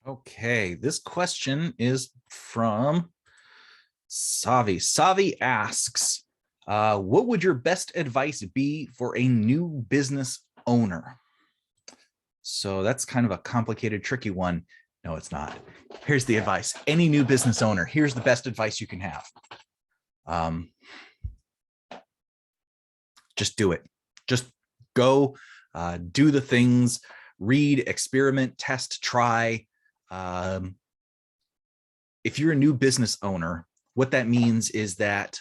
Okay, this question is from Savi. Savi asks, what would your best advice be for a new business owner? So that's kind of a complicated, tricky one. No, it's not. Here's the advice. Any new business owner, here's the best advice you can have. Um, just do it. Just go do the things, read, experiment, test, try. Um, if you're a new business owner, what that means is that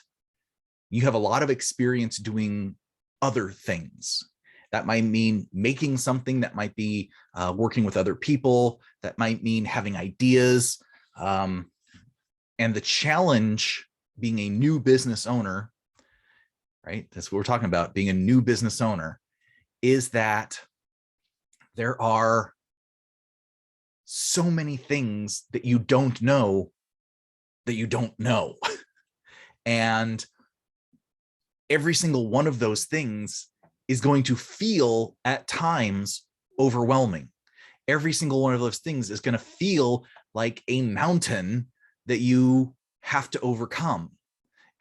you have a lot of experience doing other things. That might mean making something, that might be working with other people, that might mean having ideas. And the challenge being a new business owner, right? That's what we're talking about, being a new business owner, is that there are so many things that you don't know that you don't know. And every single one of those things is going to feel at times overwhelming. Every single one of those things is going to feel like a mountain that you have to overcome.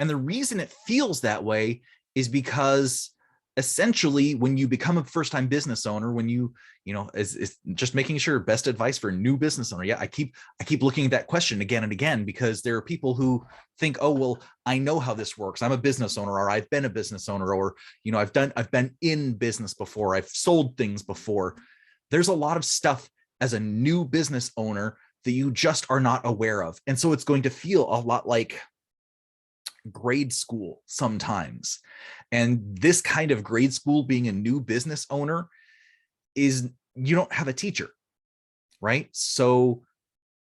And the reason it feels that way is because essentially when you become a first-time business owner, when you is just making sure, best advice for a new business owner. Yeah, I keep looking at that question again and again, because there are people who think, oh, well, I know how this works. I'm a business owner, or I've been a business owner, or I've been in business before, I've sold things before. There's a lot of stuff as a new business owner that you just are not aware of. And so it's going to feel a lot like grade school sometimes. And this kind of grade school, being a new business owner, is you don't have a teacher, right? So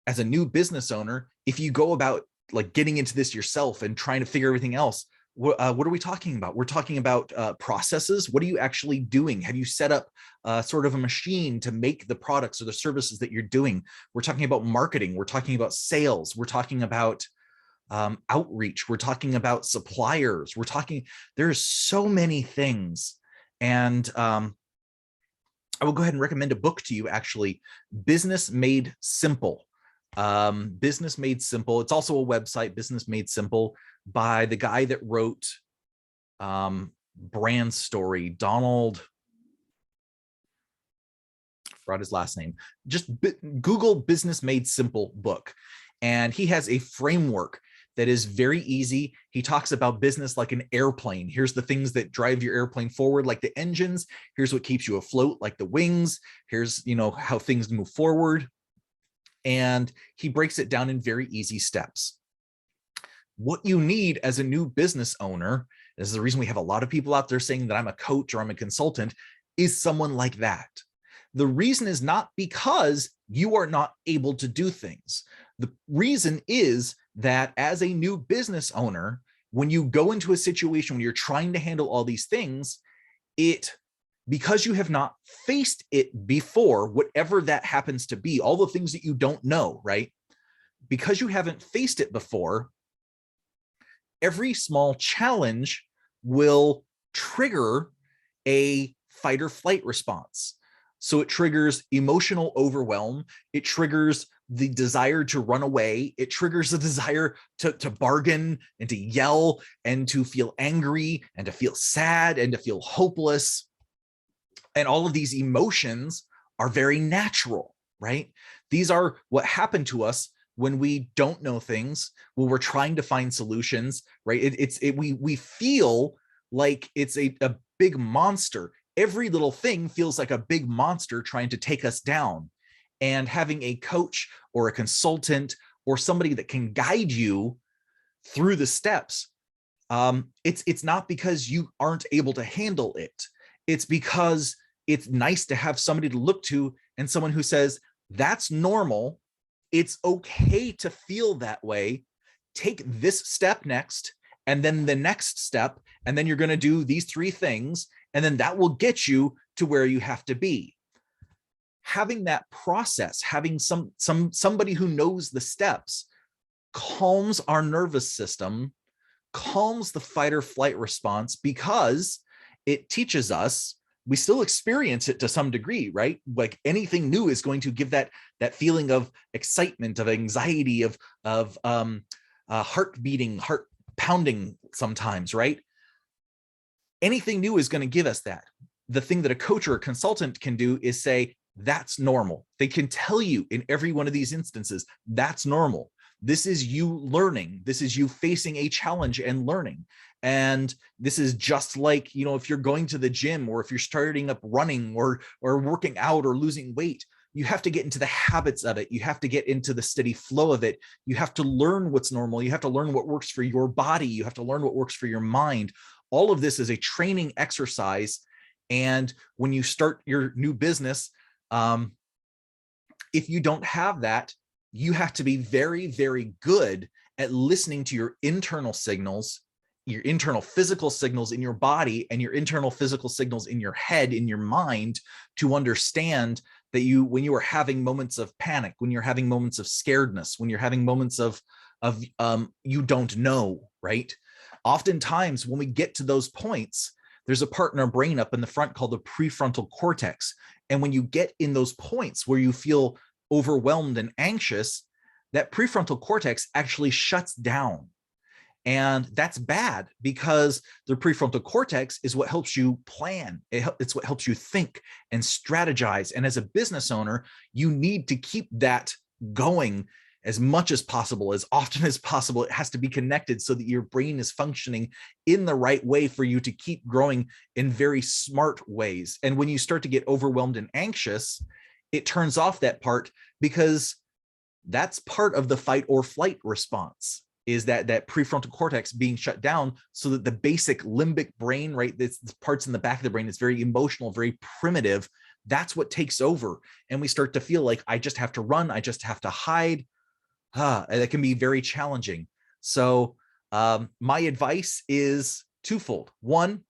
as a new business owner, if you go about like getting into this yourself and trying to figure everything else, what are we talking about? We're talking about processes. What are you actually doing? Have you set up sort of a machine to make the products or the services that you're doing? We're talking about marketing. We're talking about sales. We're talking about outreach. We're talking about suppliers. There's so many things. And I will go ahead and recommend a book to you, actually, Business Made Simple. Business Made Simple. It's also a website, Business Made Simple, by the guy that wrote Brand Story, Donald, I forgot his last name. Just Google Business Made Simple book. And he has a framework that is very easy. He talks about business like an airplane. Here's the things that drive your airplane forward, like the engines. Here's what keeps you afloat, like the wings. Here's, how things move forward. And he breaks it down in very easy steps. What you need as a new business owner, this is the reason we have a lot of people out there saying that I'm a coach or I'm a consultant, is someone like that. The reason is not because you are not able to do things. The reason is that as a new business owner, when you go into a situation when you're trying to handle all these things, because you have not faced it before, whatever that happens to be, all the things that you don't know, right? Because you haven't faced it before, every small challenge will trigger a fight or flight response. So it triggers emotional overwhelm. It triggers the desire to run away. It triggers the desire to bargain and to yell and to feel angry and to feel sad and to feel hopeless. And all of these emotions are very natural, right? These are what happen to us when we don't know things, when we're trying to find solutions, right? We feel like it's a big monster. Every little thing feels like a big monster trying to take us down. And having a coach or a consultant or somebody that can guide you through the steps, it's not because you aren't able to handle it. It's because it's nice to have somebody to look to, and someone who says, that's normal. It's okay to feel that way. Take this step next, and then the next step, and then you're going to do these 3 things, and then that will get you to where you have to be. Having that process, having somebody who knows the steps, calms our nervous system, calms the fight or flight response, because it teaches us we still experience it to some degree, right? Like anything new is going to give that feeling of excitement, of anxiety, of heart beating, heart pounding sometimes, right? Anything new is going to give us that. The thing that a coach or a consultant can do is say, that's normal. They can tell you in every one of these instances, that's normal. This is you learning. This is you facing a challenge and learning. And this is just like, you know, if you're going to the gym or if you're starting up running or working out or losing weight, you have to get into the habits of it. You have to get into the steady flow of it. You have to learn what's normal. You have to learn what works for your body. You have to learn what works for your mind. All of this is a training exercise. And when you start your new business, if you don't have that, you have to be very, very good at listening to your internal signals, your internal physical signals in your body and your internal physical signals in your head, in your mind, to understand that when you are having moments of panic, when you're having moments of scaredness, when you're having moments of you don't know, right? Oftentimes when we get to those points, there's a part in our brain up in the front called the prefrontal cortex. And when you get in those points where you feel overwhelmed and anxious, that prefrontal cortex actually shuts down. And that's bad because the prefrontal cortex is what helps you plan. It's what helps you think and strategize. And as a business owner, you need to keep that going as much as possible, as often as possible. It has to be connected so that your brain is functioning in the right way for you to keep growing in very smart ways. And when you start to get overwhelmed and anxious, it turns off that part, because that's part of the fight or flight response, is that prefrontal cortex being shut down so that the basic limbic brain, right, this parts in the back of the brain, is very emotional, very primitive. That's what takes over. And we start to feel like I just have to run, I just have to hide. And that can be very challenging. So my advice is twofold. One,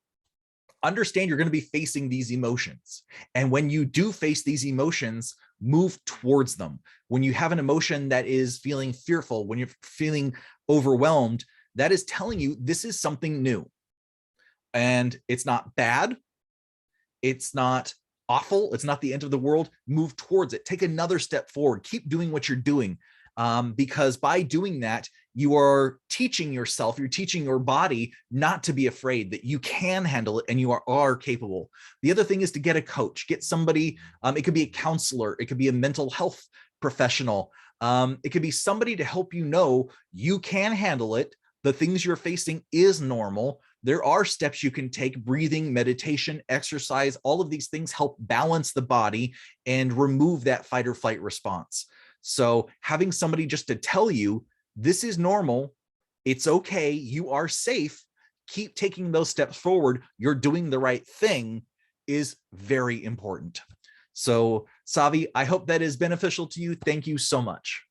understand you're going to be facing these emotions. And when you do face these emotions, move towards them. When you have an emotion that is feeling fearful, when you're feeling overwhelmed, that is telling you this is something new. And it's not bad. It's not awful. It's not the end of the world. Move towards it. Take another step forward. Keep doing what you're doing. Because by doing that, you are teaching yourself, you're teaching your body not to be afraid, that you can handle it and you are capable. The other thing is to get a coach, get somebody, it could be a counselor, it could be a mental health professional. It could be somebody to help you know you can handle it. The things you're facing is normal. There are steps you can take: breathing, meditation, exercise. All of these things help balance the body and remove that fight or flight response. So having somebody just to tell you, this is normal, it's okay, you are safe, keep taking those steps forward, you're doing the right thing, is very important. So Savi, I hope that is beneficial to you. Thank you so much.